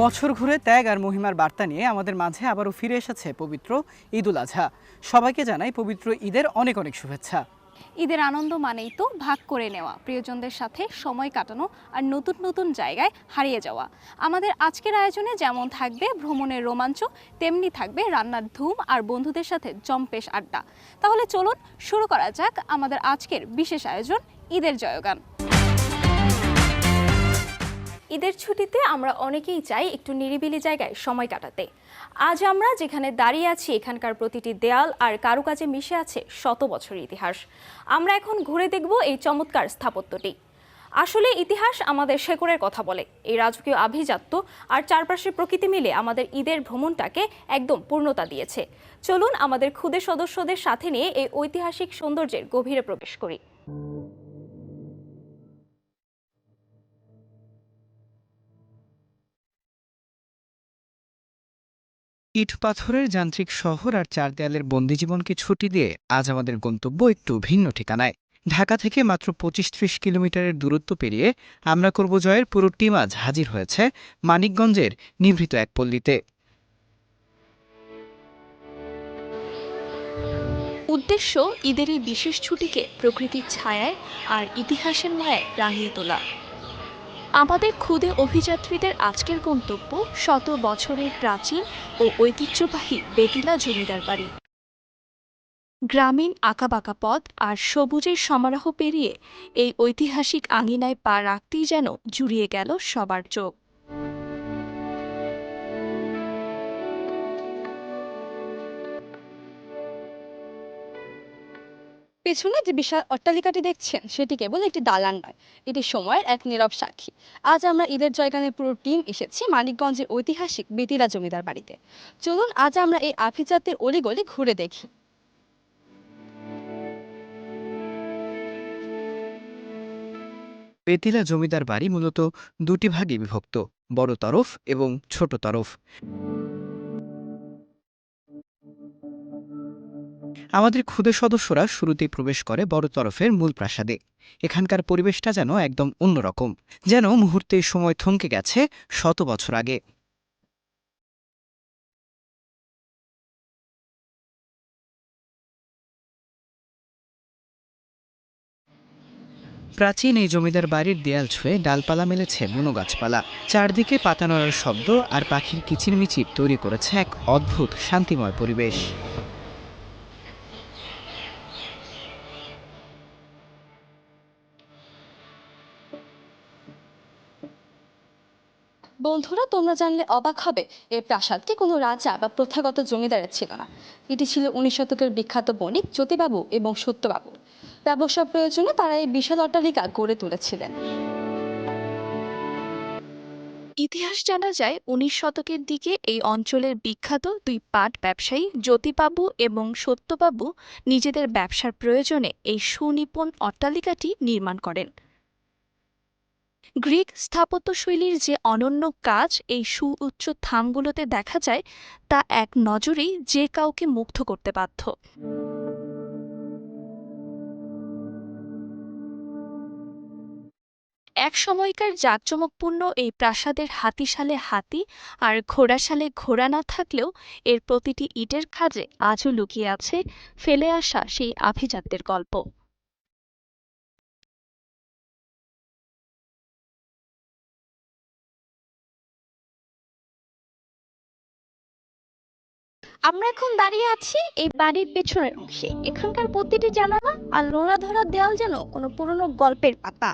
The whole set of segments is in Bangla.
বছর ঘুরে ত্যাগ আর মহিমার বার্তা নিয়ে আমাদের মাঝে আবারও ফিরে এসেছে পবিত্র ঈদুল আজহা। সবাইকে জানাই পবিত্র ঈদের অনেক অনেক শুভেচ্ছা। ঈদের আনন্দ মানেই তো ভাগ করে নেওয়া, প্রিয়জনদের সাথে সময় কাটানো আর নতুন নতুন জায়গায় হারিয়ে যাওয়া। আমাদের আজকের আয়োজনে যেমন থাকবে ভ্রমণের রোমাঞ্চ, তেমনি থাকবে রান্নার ধুম আর বন্ধুদের সাথে জম্পেশ আড্ডা। তাহলে চলুন শুরু করা যাক আমাদের আজকের বিশেষ আয়োজন ঈদের জয়গান। ঈদের ছুটিতে আমরা অনেকেই চাই একটু নিরিবিলি জায়গায় সময় কাটাতে। আজ আমরা যেখানে দাঁড়িয়ে আছি, এখানকার প্রতিটি দেয়াল আর কারুকাজে মিশে আছে শত বছরের ইতিহাস। আমরা এখন ঘুরে দেখব এই চমৎকার স্থাপত্যটি। আসলে ইতিহাস আমাদের শেকড়ের কথা বলে। এই রাজকীয় আভিজাত্য আর চারপাশের প্রকৃতি মিলে আমাদের ঈদের ভ্রমণটাকে একদম পূর্ণতা দিয়েছে। চলুন আমাদের ক্ষুদে সদস্যদের সাথে নিয়ে এই ঐতিহাসিক সৌন্দর্যের গভীরে প্রবেশ করি। ইট পাথরের যান্ত্রিক শহর আর চার দেয়ালের বন্দি জীবনকে ছুটি দিয়ে আজ আমাদের গন্তব্য একটু ভিন্ন ঠিকানায়। ঢাকা থেকে মাত্র ২৫-৩০ কিলোমিটারের দূরত্ব পেরিয়ে আমরা করব জয়ের পুরো টিম আজ হাজির হয়েছে মানিকগঞ্জের নিভৃত এক পল্লীতে। উদ্দেশ্য ঈদের এই বিশেষ ছুটিকে প্রকৃতির ছায়ায় আর ইতিহাসের মায়ায় রাঙিয়ে তোলা। আমাদের ক্ষুদে অভিযাত্রীদের আজকের গন্তব্য শত বছরের প্রাচীন ও ঐতিহ্যবাহী বেতিলা জমিদার বাড়ি। গ্রামীণ আঁকাবাঁকা পথ আর সবুজের সমারোহ পেরিয়ে এই ঐতিহাসিক আঙিনায় পা রাখতেই যেন জুড়িয়ে গেল সবার চোখ। পেছনে যে বিশাল অট্টালিকাটি দেখছেন সেটি কেবল একটি দালান নয়, এটি সময়ের এক নীরব সাক্ষী। আজ আমরা ঈদের জয়গানের পুরো টিম এসেছি মানিকগঞ্জের ঐতিহাসিক বেতিলা জমিদার বাড়িতে। চলুন আজ আমরা এই আভিজাত্যের অলিগলি ঘুরে দেখি। বেতিলা জমিদার বাড়ি মূলত দুটি ভাগে বিভক্ত, বড় তরফ এবং ছোট তরফ। আমাদের ক্ষুদে সদস্যরা শুরুতেই প্রবেশ করে বড় তরফের মূল প্রাসাদে। এখানকার পরিবেশটা যেন একদম অন্যরকম, যেন মুহূর্তে সময় থমকে গেছে শত বছর আগে। প্রাচীন এই জমিদার বাড়ির দেয়াল ছুঁয়ে ডালপালা মেলেছে বুনো গাছপালা। চারদিকে পাতা নড়ার শব্দ আর পাখির কিচিরমিচির তৈরি করেছে এক অদ্ভুত শান্তিময় পরিবেশ। বন্ধুরা, তোমরা জানলে অবাক হবে, এই প্রাসাদটি কোনো রাজা বা প্রথাগত জমিদারের ছিল না। এটি ছিল ১৯ শতকের বিখ্যাত বণিক জ্যোতিবাবু এবং সত্যবাবু। ব্যবসা প্রয়োজনে তারা এই বিশাল অট্টালিকা গড়ে তুলেছিলেন। ইতিহাস জানা যায় ১৯ শতকের দিকে এই অঞ্চলের বিখ্যাত দুই পাট ব্যবসায়ী জ্যোতিবাবু এবং সত্যবাবু নিজেদের ব্যবসার প্রয়োজনে এই সুনিপুণ অট্টালিকাটি নির্মাণ করেন। গ্রিক স্থাপত্যশৈলীর যে অনন্য কাজ এই সুউচ্চ থামগুলোতে দেখা যায়, তা এক নজরেই যে কাউকে মুগ্ধ করতে বাধ্য। এক সময়কার জাঁকজমকপূর্ণ এই প্রাসাদের হাতিশালে হাতি আর ঘোড়াশালে ঘোড়া না থাকলেও এর প্রতিটি ইটের খাঁজে আজও লুকিয়ে আছে ফেলে আসা সেই আভিজাত্যের গল্প। আমরা এখন দাঁড়িয়ে আছি এই বাড়ির পেছনের অংশে। এখানকার প্রতিটি জানালা আর লোহা ধরা দেওয়াল যেন কোনো পুরনো গল্পের পাতা।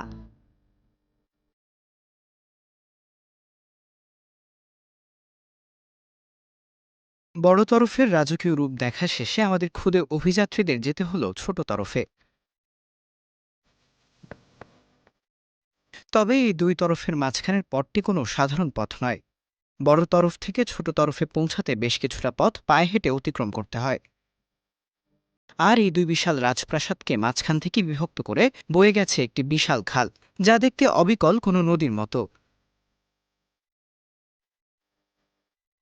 বড় তরফের রাজকীয় রূপ দেখা শেষে আমাদের ক্ষুদে অভিযাত্রীদের যেতে হলো ছোট তরফে। তবে এই দুই তরফের মাঝখানের পথটি কোনো সাধারণ পথ নয়। বড় তরফ থেকে ছোট তরফে পৌঁছাতে বেশ কিছুটা পথ পায়ে হেঁটে অতিক্রম করতে হয়। আর এই দুই বিশাল রাজপ্রাসাদকে মাঝখান থেকে বিভক্ত করে বয়ে গেছে একটি বিশাল খাল, যা দেখতে অবিকল কোনো নদীর মতো।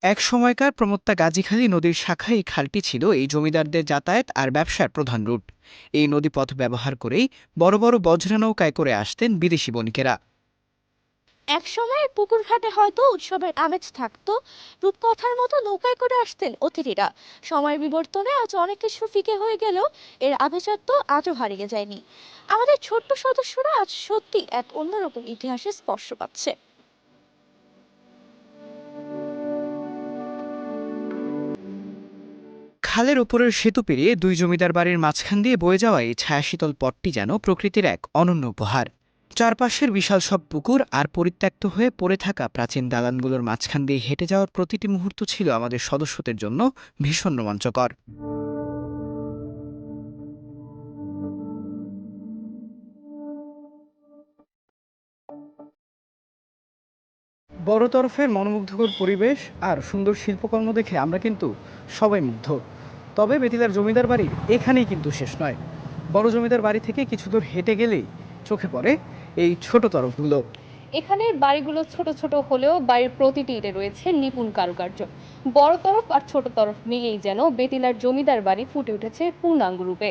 এক সময়কার প্রমত্তা গাজীখালী নদীর শাখায় এই খালটি ছিল এই জমিদারদের যাতায়াত আর ব্যবসার প্রধান রুট। এই নদীপথ ব্যবহার করেই বড় বড় বজ্রা নৌকায় করে আসতেন বিদেশি বণিকেরা। একসময় পুকুর ঘাটে হয়তো উৎসবের আমেজ থাকতো, রূপকথার মতো নৌকায় করে আসতেন অতিথিরা। সময়ের বিবর্তনে আজ অনেক কিছু ফিকে হয়ে গেলেও এর আভিজাত্য আজও হারিয়ে যায়নি। আমাদের ছোট্ট সদস্যরা আজ সত্যি এক অন্যরকম ইতিহাসের স্পর্শ পাচ্ছে। খালের উপরের সেতু পেরিয়ে দুই জমিদার বাড়ির মাঝখান দিয়ে বয়ে যাওয়া এই ছায়াশীতল পথটি যেন প্রকৃতির এক অনন্য উপহার। চারপাশের বিশাল সব পুকুর আর পরিত্যক্ত হয়ে পড়ে থাকা প্রাচীন দালানগুলোর মাঝখান দিয়ে হেঁটে যাওয়ার প্রতিটি মুহূর্ত ছিল আমাদের সদস্যদের জন্য ভীষণ রোমাঞ্চকর। বড় তরফের মনোমুগ্ধকর পরিবেশ আর সুন্দর শিল্পকর্ম দেখে আমরা কিন্তু সবাই মুগ্ধ। তবে বেতিলার জমিদার বাড়ি এখানেই কিন্তু শেষ নয়। বড় জমিদার বাড়ি থেকে কিছু দূর হেঁটে গেলেই চোখে পড়ে এই ছোট তরফগুলো। এখানের বাড়িগুলো ছোট ছোট হলেও বাড়ির প্রতিটি ইটে রয়েছে নিপুণ কারুকার্য। বড় তরফ আর ছোট তরফ মিলিয়েই যেন বেতিলার জমিদার বাড়ি ফুটে উঠেছে পূর্ণাঙ্গ রূপে।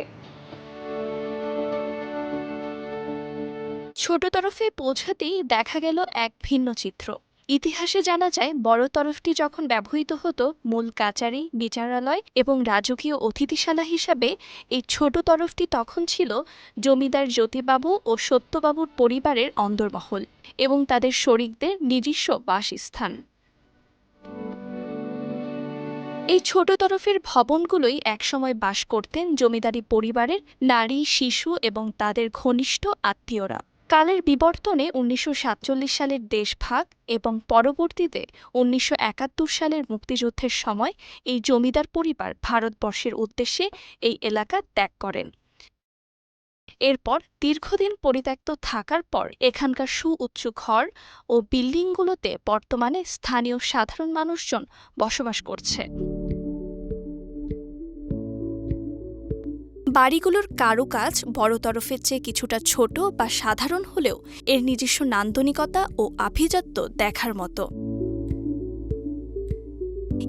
ছোট তরফে পৌঁছাতেই দেখা গেল এক ভিন্ন চিত্র। ইতিহাসে জানা যায় বড় তরফটি যখন ব্যবহৃত হতো মূল কাচারি, বিচারালয় এবং রাজকীয় অতিথিশালা হিসাবে, এই ছোট তরফটি তখন ছিল জমিদার জ্যোতিবাবু ও সত্যবাবুর পরিবারের অন্দরমহল এবং তাদের শরিকদের নিজস্ব বাসস্থান। এই ছোট তরফের ভবনগুলোই একসময় বাস করতেন জমিদারি পরিবারের নারী, শিশু এবং তাদের ঘনিষ্ঠ আত্মীয়রা। কালের বিবর্তনে ১৯৪৭ সালের দেশভাগ এবং পরবর্তীতে ১৯৭১ সালের মুক্তিযুদ্ধের সময় এই জমিদার পরিবার ভারতবর্ষের উদ্দেশ্যে এই এলাকা ত্যাগ করেন। এরপর দীর্ঘদিন পরিত্যক্ত থাকার পর এখানকার সুউচ্চ ঘর ও বিল্ডিংগুলোতে বর্তমানে স্থানীয় সাধারণ মানুষজন বসবাস করছে। বাড়িগুলোর কারুকাজ বড় তরফের চেয়ে কিছুটা ছোট বা সাধারণ হলেও এর নিজস্ব নান্দনিকতা ও আভিজাত্য দেখার মতো।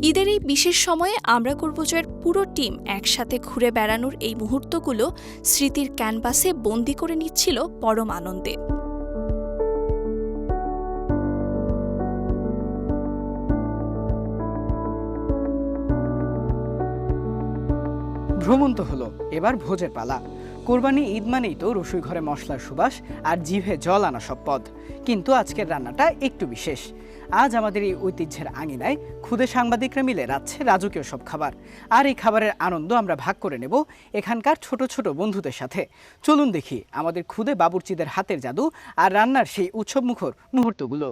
ঈদের এই বিশেষ সময়ে আমরা করব জয়ের পুরো টিম একসাথে ঘুরে বেড়ানোর এই মুহূর্তগুলো স্মৃতির ক্যানভাসে বন্দি করে নিচ্ছিল পরম আনন্দে। ভ্রমণ তো হলো, এবার ভোজের পালা। কোরবানি ঈদ মানেই তো রসুই ঘরে মশলার সুবাস আর জিভে জল আনা সব পদ। কিন্তু আজকের রান্নাটা একটু বিশেষ। আজ আমাদের এই ঐতিহ্যের আঙিনায় খুদে সাংবাদিকরা মিলে রাঁধছে রাজকীয় সব খাবার। আর এই খাবারের আনন্দ আমরা ভাগ করে নেব এখানকার ছোট ছোট বন্ধুদের সাথে। চলুন দেখি আমাদের খুদে বাবুর্চিদের হাতের জাদু আর রান্নার সেই উৎসবমুখর মুহূর্তগুলো।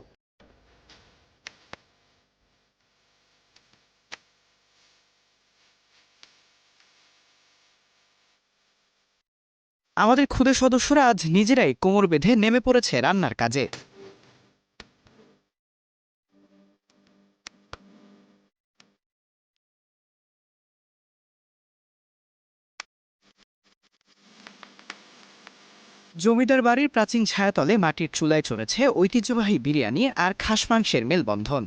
আমাদের খুদে সদস্যরা আজ নিজেরাই কোমর বেঁধে নেমে পড়েছে রান্নার কাজে। জমিদার বাড়ির প্রাচীন ছায়াতলে মাটির চুলায় চলেছে ঐতিহ্যবাহী বিরিয়ানি আর খাস মাংসের মেলবন্ধন।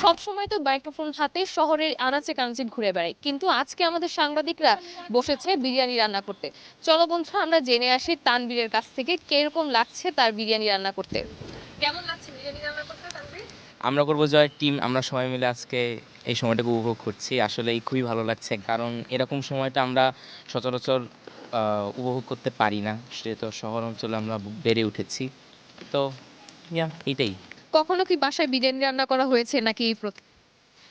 সব সময় তো মাইক্রোফোন হাতে শহরের আনাচে কানাচে ঘুরে বেড়াই, কিন্তু আজকে আমাদের সাংবাদিকরা বসেছে বিরিয়ানি রান্না করতে। চলো বন্ধুরা, আমরা জেনে আসি তানবীরের কাছ থেকে কিরকম লাগছে তার বিরিয়ানি রান্না করতে। কেমন লাগছে বিরিয়ানি রান্না করতে তানবীর? আমরা করবো জয়ের টিম, আমরা সবাই মিলে আজকে এই সময়টাকে উপভোগ করছি। আসলে খুবই ভালো লাগছে, কারণ এরকম সময়টা আমরা সচরাচর উপভোগ করতে পারি না। সে তো শহর অঞ্চলে আমরা বেড়ে উঠেছি, তো এইটাই। কখনো কি বাসায় বিরিয়ানি রান্না করা হয়েছে নাকি এই প্রথম?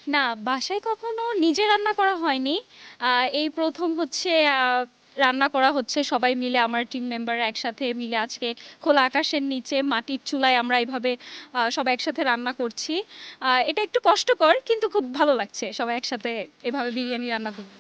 না, বাসায় কখনো নিজে রান্না করা হয়নি। এই প্রথম হচ্ছে রান্না করা হচ্ছে সবাই মিলে, আমার টিম মেম্বাররা একসাথে মিলে আজকে খোলা আকাশের নিচে মাটির চুলায় আমরা এইভাবে সবাই একসাথে রান্না করছি। এটা একটু কষ্টকর কিন্তু খুব ভালো লাগছে সবাই একসাথে এভাবে বিরিয়ানি রান্না করতে।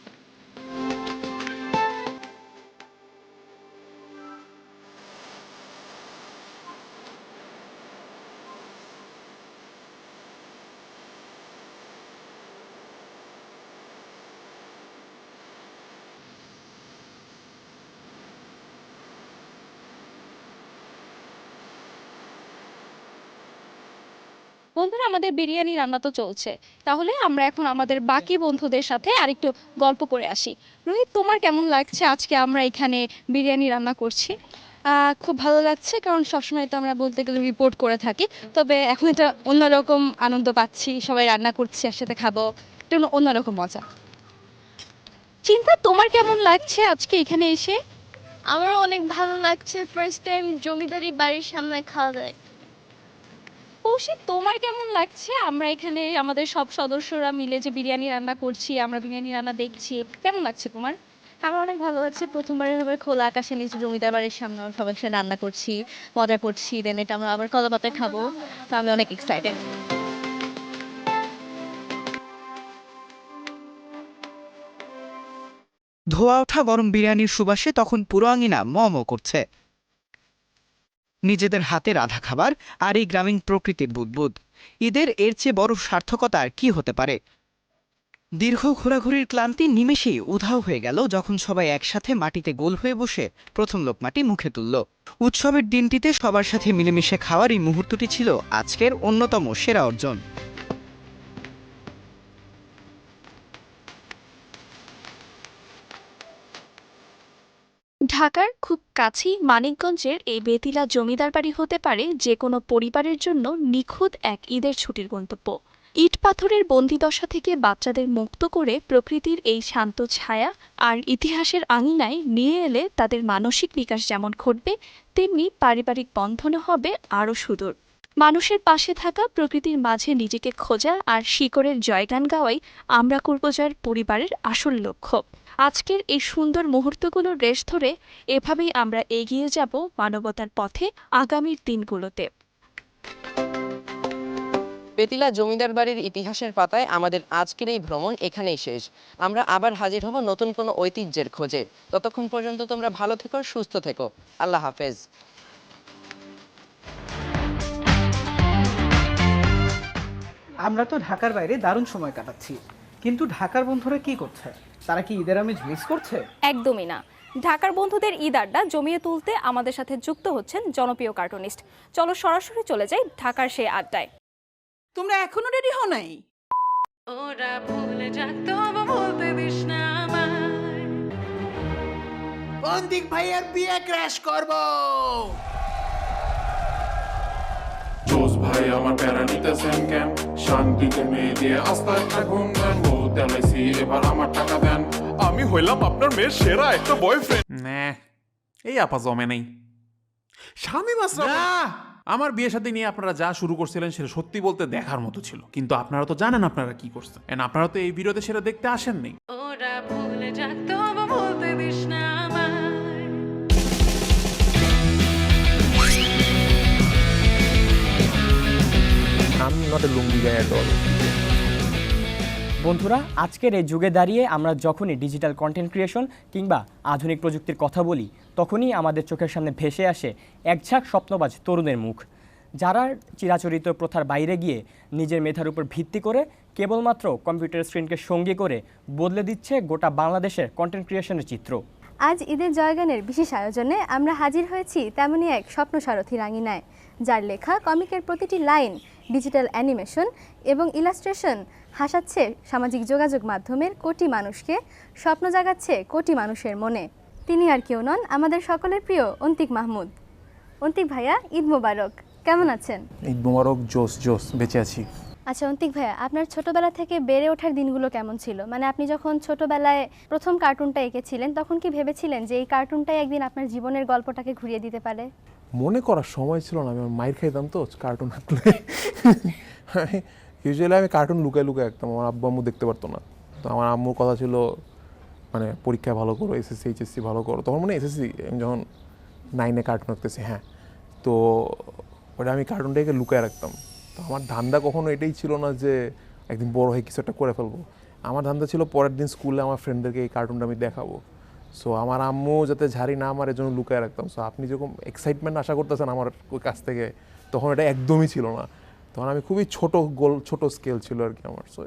বন্ধুরা, আমাদের বিরিয়ানি রান্না তো চলছে, তাহলে আমরা এখন আমাদের বাকি বন্ধুদের সাথে আরেকটু গল্প করে আসি। রোহিত, তোমার কেমন লাগছে আজকে আমরা এখানে বিরিয়ানি রান্না করছি? খুব ভালো লাগছে, কারণ সবসময় তো আমরা বলতে গেলে রিপোর্ট করে থাকি, তবে এখন এটা অন্যরকম আনন্দ পাচ্ছি, সবাই রান্না করছি একসাথে খাবো, এটা অন্যরকম মজা। চিন্তা, তোমার কেমন লাগছে আজকে এখানে এসে? আমারও অনেক ভালো লাগছে, ফার্স্ট টাইম জমিদারি বাড়ির সামনে খাওয়া দাওয়া। কৌশিক, তোমার কেমন লাগছে? আমরা এখানে আমাদের সব সদস্যরা মিলে যে বিরিয়ানি রান্না করছি, আমরা বিরিয়ানি রান্না দেখছি, কেমন লাগছে তোমার? আমার অনেক ভালো লাগছে, প্রথমবারের ভাবে খোলা আকাশের নিচে জমিদার বাড়ির সামনে আমরা সবাই একসাথে রান্না করছি, মজা করছি, দেন এটা আমরা আবার কলা পাতায় খাবো, তো আমি অনেক এক্সাইটেড। ধোয়া ওঠা গরম বিরিয়ানির সুবাসে তখন পুরো আঙিনা ম ম করছে। নিজেদের হাতে রাধা খাবার আর এই গ্রামীণ প্রকৃতির বুদবুদ, ঈদের এর চেয়ে বড় সার্থকতা আর কি হতে পারে? দীর্ঘ ঘোরাঘুরির ক্লান্তি নিমেষেই উধাও হয়ে গেল যখন সবাই একসাথে মাটিতে গোল হয়ে বসে প্রথম লোকমাটি মুখে তুলল। উৎসবের দিনটিতে সবার সাথে মিলেমিশে খাওয়ার এই মুহূর্তটি ছিল আজকের অন্যতম সেরা অর্জন। ঢাকার খুব কাছেই মানিকগঞ্জের এই বেতিলা জমিদার বাড়ি হতে পারে যে কোনো পরিবারের জন্য নিখুঁত এক ঈদের ছুটির গন্তব্য। ইট পাথরের বন্দিদশা থেকে বাচ্চাদের মুক্ত করে প্রকৃতির এই শান্ত ছায়া আর ইতিহাসের আঙিনায় নিয়ে এলে তাদের মানসিক বিকাশ যেমন ঘটবে, তেমনি পারিবারিক বন্ধনও হবে আরও সুদূর। মানুষের পাশে থাকা, প্রকৃতির মাঝে নিজেকে খোঁজা আর শিকড়ের জয়গান গাওয়াই আমরা করব জয়ের পরিবারের আসল লক্ষ্য। আজকের এই সুন্দর মুহূর্তগুলোর রেশ ধরে এভাবেই আমরা এগিয়ে যাব মানবতার পথে আগামীর দিনগুলোতে। বেতিলা জমিদার বাড়ির ইতিহাসের পাতায় আমাদের আজকের এই ভ্রমণ এখানেই শেষ। আমরা আবার হাজির হব নতুন কোনো ঐতিহ্যের খোঁজে। ততক্ষণ পর্যন্ত তোমরা ভালো থেকো, সুস্থ থেকো। আল্লাহ হাফেজ। আমরা তো ঢাকার বাইরে দারুণ সময় কাটাচ্ছি, কিন্তু ঢাকার বন্ধুরা কি করছে? তারা কি ঈদের আমেজ মিস করছে? একদমই না। ঢাকার বন্ধুদের ঈদ আড্ডা জমিয়ে তুলতে আমাদের সাথে যুক্ত হচ্ছেন জনপ্রিয় কার্টুনিস্ট। চলো সরাসরি চলে যাই ঢাকার সেই আড্ডায়। তোমরা এখনো রেডি হও নাই? ওরা ভুলে যাক, তবু বলতে দিস না আমায়। অন্তিক ভাইয়ের বিয়ে ক্র্যাশ করব। জোস ভাই আমার প্যারা নিতেছেন কেন? শান্তিতে মেয়ে দিয়ে আস্তে একটা ঘুম দেন, বহুত এলাইছি এবার আমার টাকা দেন। আমি হইলাম আপনার মেয়ের সেরা একটা বয়ফ্রেন্ড। না, এই আপা জমে নেই। শামীম আশরাফ না, আমার বিয়ে শাদী নিয়ে আপনারা যা শুরু করছিলেন সেটা সত্যি বলতে দেখার মতো ছিল, কিন্তু আপনারা তো জানেন আপনারা কি করছেন, এন্ড আপনারা তো এই ভিডিওতে সেটা দেখতে আসেননি। ওরা ভুলে যাক, তবু বলতে দিস না আমায়। I'm not a lungi guy at all. বন্ধুরা, আজকের এই যুগে দাঁড়িয়ে আমরা যখনই ডিজিটাল কন্টেন্ট ক্রিয়েশন কিংবা আধুনিক প্রযুক্তির কথা বলি, তখনই আমাদের চোখের সামনে ভেসে আসে একঝাঁক স্বপ্নবাজ তরুণের মুখ, যারা চিরাচরিত প্রথার বাইরে গিয়ে নিজের মেধার উপর ভিত্তি করে কেবলমাত্র কম্পিউটার স্ক্রিনকে সঙ্গী করে বদলে দিচ্ছে গোটা বাংলাদেশের কন্টেন্ট ক্রিয়েশনের চিত্র। আজ ঈদের জয়গানের বিশেষ আয়োজনে আমরা হাজির হয়েছি তেমনই এক স্বপ্নসারথীর আঙিনায়, যার লেখা কমিকের প্রতিটি লাইন, ডিজিটাল অ্যানিমেশন এবং ইলাস্ট্রেশন হাসাচ্ছে সামাজিক যোগাযোগ মাধ্যমের কোটি মানুষকে, স্বপ্ন জাগাচ্ছে কোটি মানুষের মনে। তিনি আর কেউ নন, আমাদের সকলের প্রিয় অন্তিক মাহমুদ। অন্তিক ভাইয়া, ঈদ মোবারক। কেমন আছেন? ঈদ মোবারক। জোস জোস, বেঁচে আছি। আচ্ছা অন্তিক ভাইয়া, আপনার ছোটবেলা থেকে বেড়ে ওঠার দিনগুলো কেমন ছিল? মানে আপনি যখন ছোটবেলায় প্রথম কার্টুনটা এঁকেছিলেন, তখন কি ভেবেছিলেন যে এই কার্টুনটাই একদিন আপনার জীবনের গল্পটাকে ঘুরিয়ে দিতে পারে? মনে করার সময় ছিল না, আমি মাইর খাইতাম তো কার্টুন আঁকলে। ইউজুয়ালি আমি কার্টুন লুকায় লুকায় আঁকতাম, আমার আব্বু আম্মু দেখতে পারতো না। তো আমার আম্মুর কথা ছিল মানে পরীক্ষায় ভালো করো, এসএসসি এইচএসসি ভালো করো। তখন মানে এসএসসি আমি যখন 9-এ কার্টুন আঁকতেছি, হ্যাঁ, তো ওটা আমি কার্টুনটাকে লুকায় রাখতাম। তো আমার ধান্দা কখনো এটাই ছিল না যে একদিন বড় হয়ে কিছু একটা করে ফেলবো। আমার ধান্দা ছিল পরের দিন স্কুলে আমার ফ্রেন্ডদেরকে এই কার্টুনটা আমি দেখাবো। সো আমার আম্মু যাতে ঝাড়ি না আমার জন্য লুকায় রাখতাম। সো আপনি যেরকম এক্সাইটমেন্ট আশা করতেছেন আমার ওই কাছ থেকে, তখন এটা একদমই ছিল না। তখন আমি খুবই ছোট স্কেল ছিল আর কি আমার। সো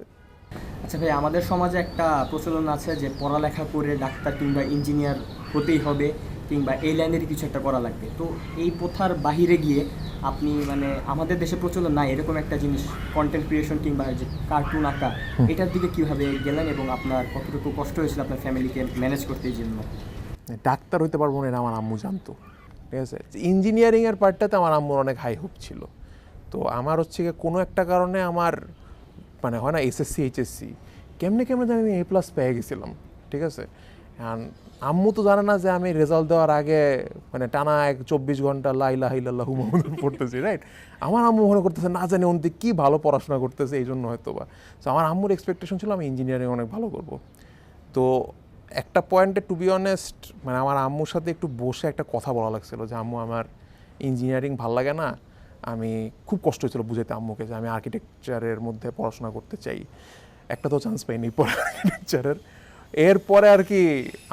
আচ্ছা ভাই, আমাদের সমাজে একটা প্রচলন আছে যে পড়ালেখা করে ডাক্তার কিংবা ইঞ্জিনিয়ার হতেই হবে, কিংবা এই লাইনের কিছু একটা করা লাগবে। তো এই প্রথার বাহিরে গিয়ে আপনি মানে আমাদের দেশে প্রচলন নাই এরকম একটা জিনিস, কন্টেন্ট ক্রিয়েশন কিংবা যে কার্টুন আঁকা, এটার দিকে কীভাবে গেলেন এবং আপনার কতটুকু কষ্ট হয়েছিল আপনার ফ্যামিলিকে ম্যানেজ করতে এই জন্য? ডাক্তার হইতে পারবো না এটা আমার আম্মু জানতো, ঠিক আছে। ইঞ্জিনিয়ারিংয়ের পার্টটাতে আমার আম্মুর অনেক হাই হোপ ছিল। তো আমার হচ্ছে গিয়ে কোনো একটা কারণে আমার মানে হয় না এসএসসি এইচএসসি কেমনে জানি আমি A+ পেয়ে গেছিলাম, ঠিক আছে। আম্মু তো জানে না যে আমি রেজাল্ট দেওয়ার আগে মানে টানা 24 ঘন্টা লা ইলাহা ইল্লাল্লাহু মুহাম্মাদুর পড়তেছি, রাইট। আমার আম্মু মনে করতেছে না জানি অন্তি কি ভালো পড়াশোনা করতেছে, এই জন্য হয়তো বা। তো আমার আম্মুর এক্সপেকটেশন ছিল আমি ইঞ্জিনিয়ারিং অনেক ভালো করব। তো একটা পয়েন্টে টু বি অনেস্ট মানে আমার আম্মুর সাথে একটু বসে একটা কথা বলা লাগছিল যে আম্মু আমার ইঞ্জিনিয়ারিং ভাল লাগে না। আমি খুব কষ্ট হয়েছিল বুঝাইতে আম্মুকে যে আমি আর্কিটেকচারের মধ্যে পড়াশোনা করতে চাই। একটা তো চান্স পাইনি পরে আর্কিটেকচারের। এরপরে আর কি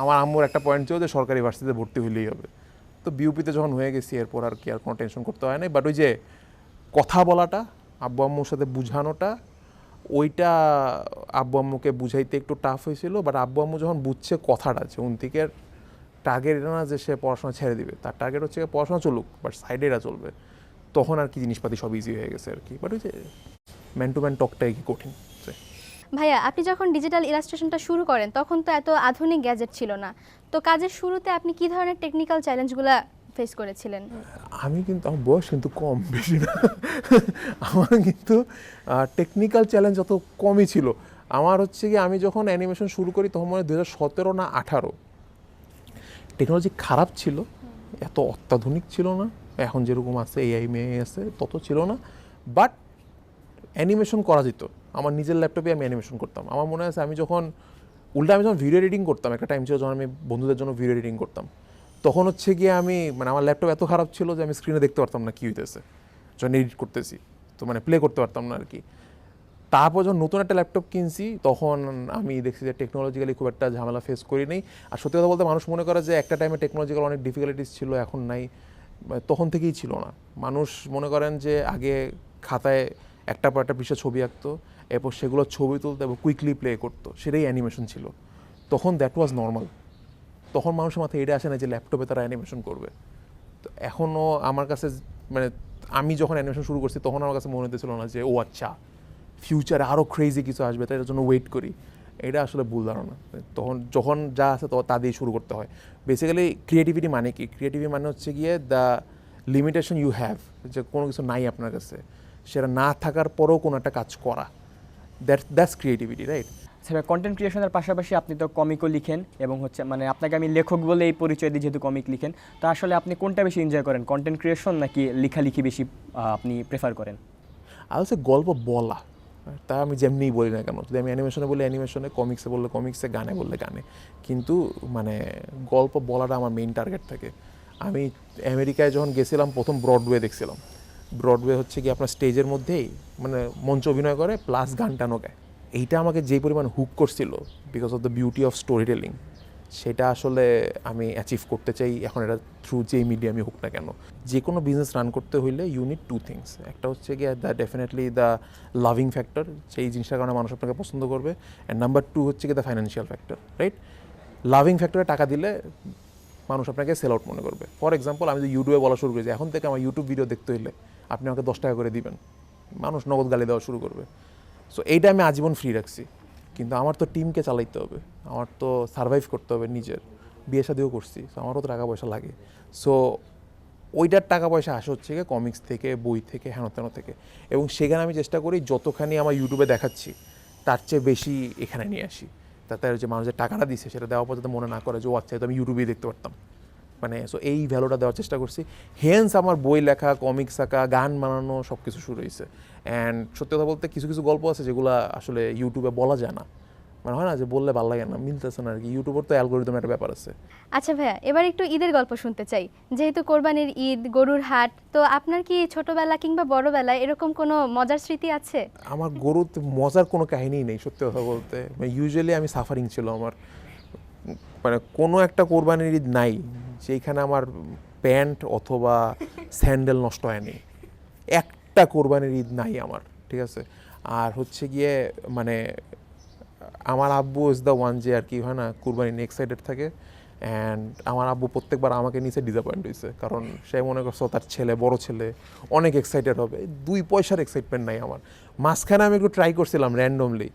আমার আম্মুর একটা পয়েন্ট ছিল যে সরকারি ভার্সিটিতে ভর্তি হইলেই হবে। তো বিউপিতে যখন হয়ে গেছি এরপর আর কি আর কোনো টেনশন করতে হয় না। বাট ওই যে কথা বলাটা, আব্বু আম্মুর সাথে বুঝানোটা, ওইটা আব্বু আম্মুকে বুঝাইতে একটু টাফ হয়েছিল। বাট আব্বু আম্মু যখন বুঝছে কথাটা যে উনতিকের টার্গেট এটা না যে সে পড়াশোনা ছেড়ে দিবে, তার টার্গেট হচ্ছে পড়াশোনা চলুক বাট সাইডে এটা চলবে, তখন আর কি জিনিসপাতি সব ইজি হয়ে গেছে আর কি। বাট ওই যে ম্যান টু ম্যান টকটাই কি কঠিন। ভাইয়া, আপনি যখন ডিজিটাল ইলাস্ট্রেশনটা শুরু করেন তখন তো এত আধুনিক গ্যাজেট ছিল না, তো কাজের শুরুতে আপনি কি ধরনের টেকনিক্যাল চ্যালেঞ্জগুলো ফেস করেছিলেন? আমি কিন্তু আমার বয়স কিন্তু কম, বেশি না। আমার কিন্তু টেকনিক্যাল চ্যালেঞ্জ অত কমই ছিল। আমার হচ্ছে কি আমি যখন অ্যানিমেশন শুরু করি তখন মানে 2017 না 18 টেকনোলজি খারাপ ছিল, এত অত্যাধুনিক ছিল না, এখন যেরকম আছে AI আছে তত ছিল না। বাট অ্যানিমেশন করা যেত। আমার নিজের ল্যাপটপে আমি অ্যানিমেশন করতাম। আমার মনে আছে আমি যখন ভিডিও এডিটিং করতাম, একটা টাইম ছিল যখন আমি বন্ধুদের জন্য ভিডিও এডিটিং করতাম, তখন হচ্ছে গিয়ে আমি মানে আমার ল্যাপটপ এত খারাপ ছিল যে আমি স্ক্রিনে দেখতে পারতাম না কী হইতেছে যখন এডিট করতেছি, তো মানে প্লে করতে পারতাম না আর কি। তারপর যখন নতুন একটা ল্যাপটপ কিনছি তখন আমি দেখছি যে টেকনোলজিক্যালি খুব একটা ঝামেলা ফেস করি নেই। আর সত্যি কথা বলতে মানুষ মনে করে যে একটা টাইমে টেকনোলজিক্যাল অনেক ডিফিকাল্টিস ছিল, এখন নাই, তখন থেকেই ছিল না। মানুষ মনে করেন যে আগে খাতায় একটা পর একটা পৃষ্ঠা ছবি আঁকতো, এরপর সেগুলো ছবি তুলতো এবং কুইকলি প্লে করতো, সেটাই অ্যানিমেশন ছিল তখন। That was normal. তখন মানুষের মাথায় এটা আসে না যে ল্যাপটপে তারা অ্যানিমেশন করবে। তো এখনও আমার কাছে মানে আমি যখন অ্যানিমেশন শুরু করছি তখন আমার কাছে মনে হতেছিল না যে ও আচ্ছা ফিউচারে আরও ক্রেজি কিছু আসবে, তাই এর জন্য ওয়েট করি। এটা আসলে ভুল ধারণা। তখন যখন যা আছে তো তা দিয়ে শুরু করতে হয়। বেসিক্যালি ক্রিয়েটিভিটি মানে কি? ক্রিয়েটিভিটি মানে হচ্ছে গিয়ে দ্য লিমিটেশন ইউ হ্যাভ, যে কোনো কিছু নাই আপনার কাছে, সেটা না থাকার পরেও কোনো একটা কাজ করা, দ্যাটস ক্রিয়েটিভিটি, রাইট? সেটা কন্টেন্ট ক্রিয়েশনের পাশাপাশি আপনি তো কমিকও লিখেন এবং হচ্ছে মানে আপনাকে আমি লেখক বলে এই পরিচয় দিই যেহেতু কমিক লিখেন, তো আসলে আপনি কোনটা বেশি এনজয় করেন, কন্টেন্ট ক্রিয়েশন নাকি লেখালেখি বেশি আপনি প্রেফার করেন? আর হচ্ছে গল্প বলা, তা আমি যেমনিই বলি না কেন, যদি আমি অ্যানিমেশনে বলি অ্যানিমেশনে, কমিক্সে বললে কমিক্সে, গানে বললে গানে, কিন্তু মানে গল্প বলাটা আমার মেইন টার্গেট থাকে। আমি আমেরিকায় যখন গেছিলাম প্রথম ব্রডওয়ে দেখছিলাম। ব্রডওয়ে হচ্ছে কি আপনার স্টেজের মধ্যেই মানে মঞ্চ অভিনয় করে প্লাস গান টানো গায়। এইটা আমাকে যেই পরিমাণ হুক করছিল because of the beauty of story telling, সেটা আসলে আমি অ্যাচিভ করতে চাই এখন। এটা থ্রু যেই মিডিয়ামই হোক না কেন, যে কোনো বিজনেস রান করতে হইলে ইউ নিড টু থিংস। একটা হচ্ছে গিয়ে the definitely the loving factor, সেই জিনিসটার কারণে মানুষ আপনাকে পছন্দ করবে। অ্যান্ড নাম্বার 2 হচ্ছে গিয়ে the financial factor, right? Loving ফ্যাক্টরে টাকা দিলে মানুষ আপনাকে সেল আউট মনে করবে। ফর এক্সাম্পল, আমি যদি ইউটিউবে বলা শুরু করেছি এখন থেকে আমার ইউটিউব ভিডিও দেখতে হইলে আপনি আমাকে 10 টাকা করে দিবেন, মানুষ নগদ গালি দেওয়া শুরু করবে। সো এইটা আমি আজীবন ফ্রি রাখছি। কিন্তু আমার তো টিমকে চালাইতে হবে, আমার তো সারভাইভ করতে হবে নিজের, বিয়ে শাদিও করছি, সো আমারও তো টাকা পয়সা লাগে। সো ওইটার টাকা পয়সা আসে হচ্ছে গিয়ে কমিক্স থেকে, বই থেকে, হেন তেন থেকে। এবং সেখানে আমি চেষ্টা করি যতখানি আমার ইউটিউবে দেখাচ্ছি তার চেয়ে বেশি এখানে নিয়ে আসি, তাতে যে মানুষের টাকাটা দিচ্ছে সেটা দেওয়ার পর যাতে মনে না করে যে ও আচ্ছা তো আমি ইউটিউবেই দেখতে পারতাম, মানে সো এই ভ্যালুটা দেওয়ার চেষ্টা করছি। হেন্স আমার বই লেখা, কমিক্স আঁকা, গান বানানো সব কিছু শুরু হয়েছে। অ্যান্ড সত্যি কথা বলতে কিছু কিছু গল্প আছে যেগুলো আসলে ইউটিউবে বলা যায় না, মানে হয় না যে বললে ভালো লাগে না, মিলতেছে না আর কি। ইউটিউবের তো অ্যালগোরিদমের একটা ব্যাপার আছে। আচ্ছা ভাইয়া, এবার একটু ঈদের গল্প শুনতে চাই। যেহেতু কোরবানির ঈদ, গরুর হাট, তো আপনার কি ছোটবেলা কিংবা বড়বেলায় এরকম কোনো মজার স্মৃতি আছে? আমার গরুতে মজার কোনো কাহিনী নেই সত্যি কথা বলতে। ইউজুয়ালি আমি সাফারিং ছিল আমার, মানে কোনো একটা কোরবানির ঈদ নাই যেখানে আমার প্যান্ট অথবা স্যান্ডেল নষ্ট হয়নি। একটা কোরবানির ঈদ নাই আমার, ঠিক আছে? আর হচ্ছে গিয়ে মানে আমার আব্বু ইজ দ্য ওয়ান যে আর কি হয় না কুরবানি নিয়ে এক্সাইটেড থাকে। অ্যান্ড আমার আব্বু প্রত্যেকবার আমাকে নিচে ডিসঅ্যাপয়েন্ট হয়েছে, কারণ সে মনে করছে তার ছেলে, বড় ছেলে অনেক এক্সাইটেড হবে, 2 পয়সার এক্সাইটমেন্ট নাই আমার। মাঝখানে আমি একটু ট্রাই করছিলাম র্যান্ডমলি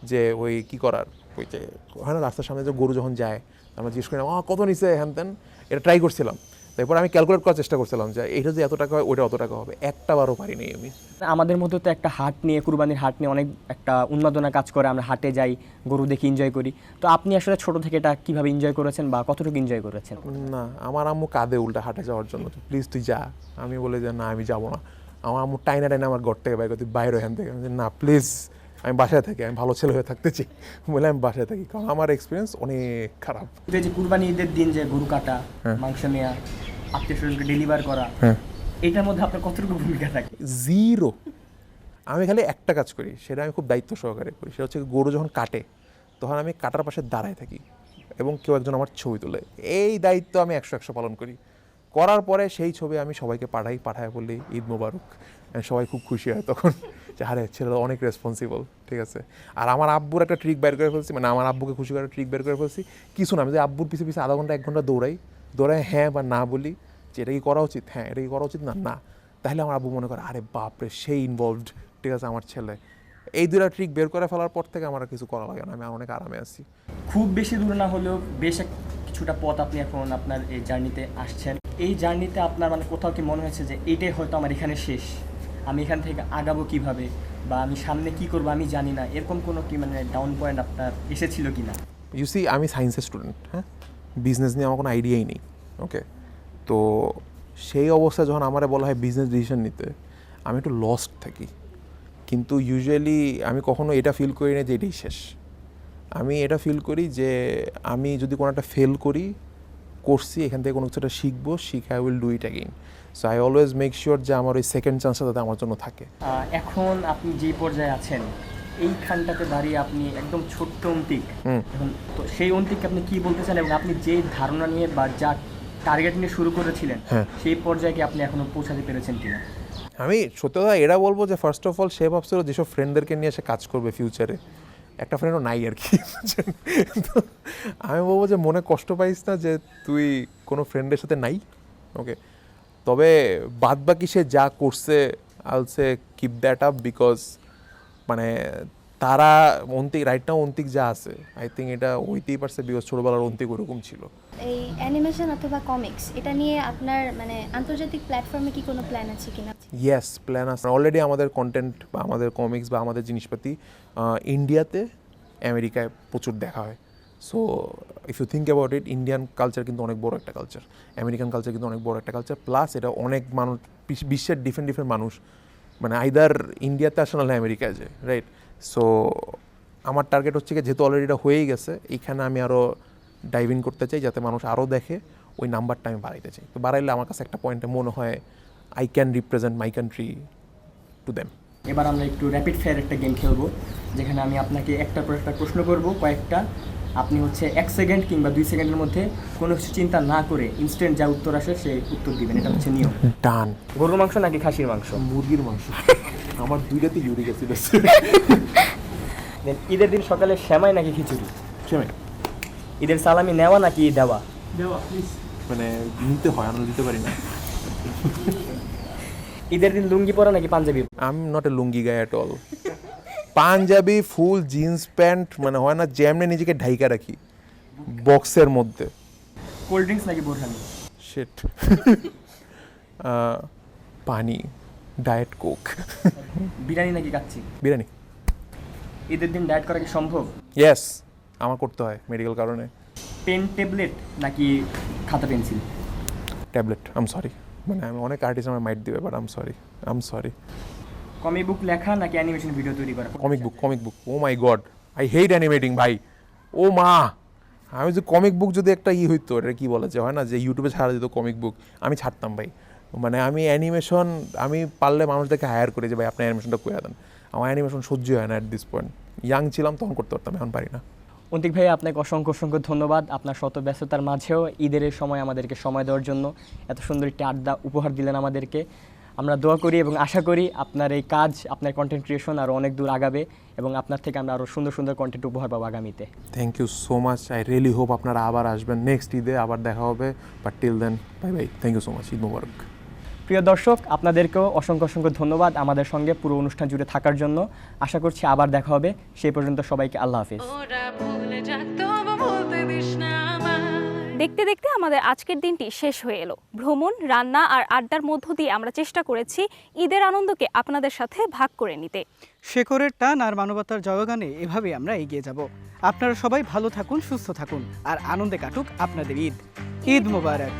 যে ওই কী করার, ওই যে হয় না রাস্তার সামনে যে গরু যখন যায় আমরা জিজ্ঞেস করি কত নিচে হ্যান ত্যান, এটা ট্রাই করছিলাম। তারপর আমি ক্যালকুলেট করার চেষ্টা করছিলাম যে এটা যে এত টাকা হয় ওইটা অত টাকা হবে, একটা বারও পারিনি আমি। আমাদের মধ্যে তো একটা হাট নিয়ে, কুরবানির হাট নিয়ে অনেক একটা উন্মাদনা কাজ করে, আমরা হাটে যাই, গরু দেখি, এনজয় করি। তো আপনি আসলে ছোট থেকে এটা কিভাবে এনজয় করেছেন বা কতটুকু এনজয় করেছেন? না, আমার আম্মু কাঁদে উল্টা হাটে যাওয়ার জন্য, প্লিজ তুই যা। আমি বলে যে না আমি যাবো না। আমার আম্মু টাইনা আমার ঘর থেকে বাইরে, তুই বাইরে এখান থেকে। না প্লিজ, আমি বাসায় থাকি, আমি ভালো ছেলে হয়ে থাকতে চাই বলে আমি বাসায় থাকি, কারণ আমার এক্সপিরিয়েন্স অনেক খারাপ। এই যে কুরবানি ঈদের দিন যে গরু কাটা, মাংস নেওয়া, আত্মীয় স্বজনকে ডেলিভার করা, এটার মধ্যে আপনার কতটুকু ভূমিকা থাকে? জিরো। আমি খালি একটা কাজ করি, সেটা আমি খুব দায়িত্ব সহকারে করি। সেটা হচ্ছে গরু যখন কাটে তখন আমি কাটার পাশে দাঁড়ায় থাকি এবং কেউ একজন আমার ছবি তোলে। এই দায়িত্ব আমি 100 পালন করি। করার পরে সেই ছবি আমি সবাইকে পাঠায় বলি ঈদ মোবারক। সবাই খুব খুশি হয় তখন যে আরে ছেলেরা অনেক রেসপন্সিবল, ঠিক আছে। আর আমার আব্বুর একটা ট্রিক বের করে ফেলছি, মানে আমার আব্বুকে খুশি করার ট্রিক বের করে ফেলছি। কিছু না, আমি যে আব্বুর পিছু আধা ঘন্টা 1 ঘন্টা দৌড়াই হ্যাঁ বা না বলি যে এটা কি করা উচিত, হ্যাঁ এটা কি করা উচিত, না না, তাহলে আমার আব্বু মনে করে আরে বাপরে সেই ইনভলভড, ঠিক আছে আমার ছেলে। এই দুটা ট্রিক বের করে ফেলার পর থেকে আমার আর কিছু করা লাগে না, আমি অনেক আরামে আছি। খুব বেশি দূর না হলেও বেশ কিছুটা পথ আপনি এখন আপনার এই জার্নিতে আসছেন। এই জার্নিতে আপনার মানে কোথাও কি মনে হয়েছে যে এইটাই হয়তো আমার এখানে শেষ, আমি এখান থেকে আগাবো কিভাবে বা আমি সামনে কি করবো আমি জানি না, এরকম কোনো কি মানে ডাউন পয়েন্ট আপনার এসেছিল কি না? ইউসি, আমি সায়েন্সের স্টুডেন্ট, হ্যাঁ, বিজনেস নিয়ে আমার কোনো আইডিয়াই নেই, ওকে। তো সেই অবস্থায় যখন আমার বলা হয় বিজনেস ডিসিশন নিতে, আমি একটু লস্ট থাকি। কিন্তু ইউজুয়ালি আমি কখনো এটা ফিল করি না যে এটাই শেষ। আমি এটা ফিল করি যে আমি যদি কোনো একটা ফেল করছি, এখান থেকে কোনো কিছু একটা শিখবো, শিখে I will do it again. So I always make sure যে আমার ওই সেকেন্ড চান্সটা যাতে আমার জন্য থাকে। এখন আপনি যে পর্যায়ে আছেন, এইখানটাতে দাঁড়িয়ে আপনি একদম ছোট্ট অন্তিক, এখন তো সেই অন্তিককে আপনি কি বলতে চান এবং আপনি যে ধারণা নিয়ে বা যা টার্গেট নিয়ে শুরু করেছিলেন সেই পর্যায়ে কি আপনি এখনো পৌঁছাতে পেরেছেন কিনা? আমি সত্যি কথা এটা বলবো যে ফার্স্ট অফ অল সে ভাবছিল যেসব ফ্রেন্ডদেরকে নিয়ে সে কাজ করবে ফিউচারে, একটা ফ্রেন্ডও নাই আর কি। তো আমি বলবো যে মনে কষ্ট পাইস না যে তুই কোনো ফ্রেন্ডের সাথে নাই, ওকে। তবে বাদ বাকি সে যা করছে I say keep that up, because মানে তারা অন্তিক রাইট নাও অন্তিক যা আছে আই থিঙ্ক এটা হইতেই পারছে, বিকজ ছোটোবেলার অন্তিক ওরকম ছিল। এই অ্যানিমেশন অথবা কমিক্স এটা নিয়ে আপনার মানে আন্তর্জাতিক প্ল্যাটফর্মে কি কোনো প্ল্যান আছে কিনা? ইয়েস, প্ল্যান আছে। অলরেডি আমাদের কন্টেন্ট বা আমাদের কমিক্স বা আমাদের জিনিসপাতি ইন্ডিয়াতে, আমেরিকায় প্রচুর দেখা হয়। So if you think about it, Indian culture কিন্তু অনেক বড় একটা কালচার, আমেরিকান কালচার কিন্তু অনেক বড় একটা কালচার, প্লাস এটা অনেক মানুষ, বিশ্বের ডিফারেন্ট মানুষ মানে আইদার ইন্ডিয়াতে আসে নাহলে আমেরিকায় যায়, রাইট। সো আমার টার্গেট হচ্ছে কি, যেহেতু অলরেডি এটা হয়েই গেছে, এইখানে আমি আরও ডাইভ ইন করতে চাই যাতে মানুষ আরও দেখে, ওই নাম্বারটা আমি বাড়াইতে চাই। তো বাড়াইলে আমার কাছে একটা পয়েন্টে মনে হয় I can represent my country to them. এবার আমরা একটু র্যাপিড ফায়ার একটা গেম খেলবো, যেখানে আমি আপনাকে একটার পর একটা প্রশ্ন করব কয়েকটা, আপনি হচ্ছে 1 সেকেন্ড কিংবা 2 সেকেন্ডের মধ্যে কোনো কিছু চিন্তা না করে ইনস্ট্যান্ট যা উত্তর আসে সেই উত্তর দিবেন, এটা হচ্ছে নিয়ম। ডান। গরুর মাংস নাকি খাসির মাংস? মুরগির মাংস। আমার দুইটাতে ইউরিক অ্যাসিড আছে। ঈদের দিন সকালে সেমাই নাকি খিচুড়ি? সেমাই। ঈদের সালামি নেওয়া নাকি দেওয়া? দেওয়া প্লিজ, মানে নিতে হয়, আমরা দিতে পারি না। ঈদের দিন লুঙ্গি পরা নাকি panjabi? I am not a lungi guy at all. Panjabi, full jeans pant, মানে হয় না যেমনি নিজেকে ঢাইকা রাখি বক্সের মধ্যে। কোল্ড ড্রিঙ্কস নাকি বোরহানি? শিট। পানি, ডায়েট কোক। বিরিয়ানি নাকি কাচ্চি? বিরিয়ানি। ঈদের দিন ডায়েট করা কি সম্ভব? ইয়েস, আমার করতে হয় মেডিকেল কারণে। পেন ট্যাবলেট নাকি খাতা pencil? Tablet. I am sorry, মানে আমি অনেক আর্টিস্ট আমার মাইট দিবে, but I am sorry. Comic book লেখা নাকি অ্যানিমেশন ভিডিও তৈরি করা? Comic book. Oh my god, I hate animating ভাই। ও মা, আমি যে কমিক বুক যদি একটা হইতো, এটা কি বলা যায়, হয় না যে ইউটিউবে ছাড়া যেত কমিক বুক, আমি ছাড়তাম ভাই। মানে আমি অ্যানিমেশন, আমি পারলে মানুষদেরকে হায়ার করি যে ভাই আপনি অ্যানিমেশনটা করে দেন। আমার অ্যানিমেশন সহ্য হয় না অ্যাট দিস পয়েন্ট। ইয়াং ছিলাম তখন করতে পারতাম, এখন পারি না। অন্তিক ভাই, আপনাকে অসংখ্য ধন্যবাদ। আপনার শত ব্যস্ততার মাঝেও ঈদের এই সময় আমাদেরকে সময় দেওয়ার জন্য এত সুন্দর একটি আড্ডা উপহার দিলেন আমাদেরকে। আমরা দোয়া করি এবং আশা করি আপনার এই কাজ, আপনার কন্টেন্ট ক্রিয়েশন আরও অনেক দূর আগাবে এবং আপনার থেকে আমরা আরও সুন্দর কন্টেন্ট উপহার পাবো আগামীতে। Thank you so much. I really hope আপনারা আবার আসবেন নেক্সট ঈদে, আবার দেখা হবে। But till then, bye. Thank you so much. Eid মোবারক। প্রিয় দর্শক, আপনাদেরকেও অসংখ্য ধন্যবাদ আমাদের সঙ্গে পুরো অনুষ্ঠান জুড়ে থাকার জন্য। আশা করছি আবার দেখা হবে। সেই পর্যন্ত সবাইকে আল্লাহ হাফিজ। দেখতে দেখতে আমাদের আজকের দিনটি শেষ হয়ে এলো। ভ্রমণ, রান্না আর আড্ডার মধ্য দিয়ে আমরা চেষ্টা করেছি ঈদের আনন্দকে আপনাদের সাথে ভাগ করে নিতে। শেকড়ের টান আর মানবতার জয়গানে এভাবে আমরা এগিয়ে যাব। আপনারা সবাই ভালো থাকুন, সুস্থ থাকুন আর আনন্দে কাটুক আপনাদের ঈদ। ঈদ মোবারক।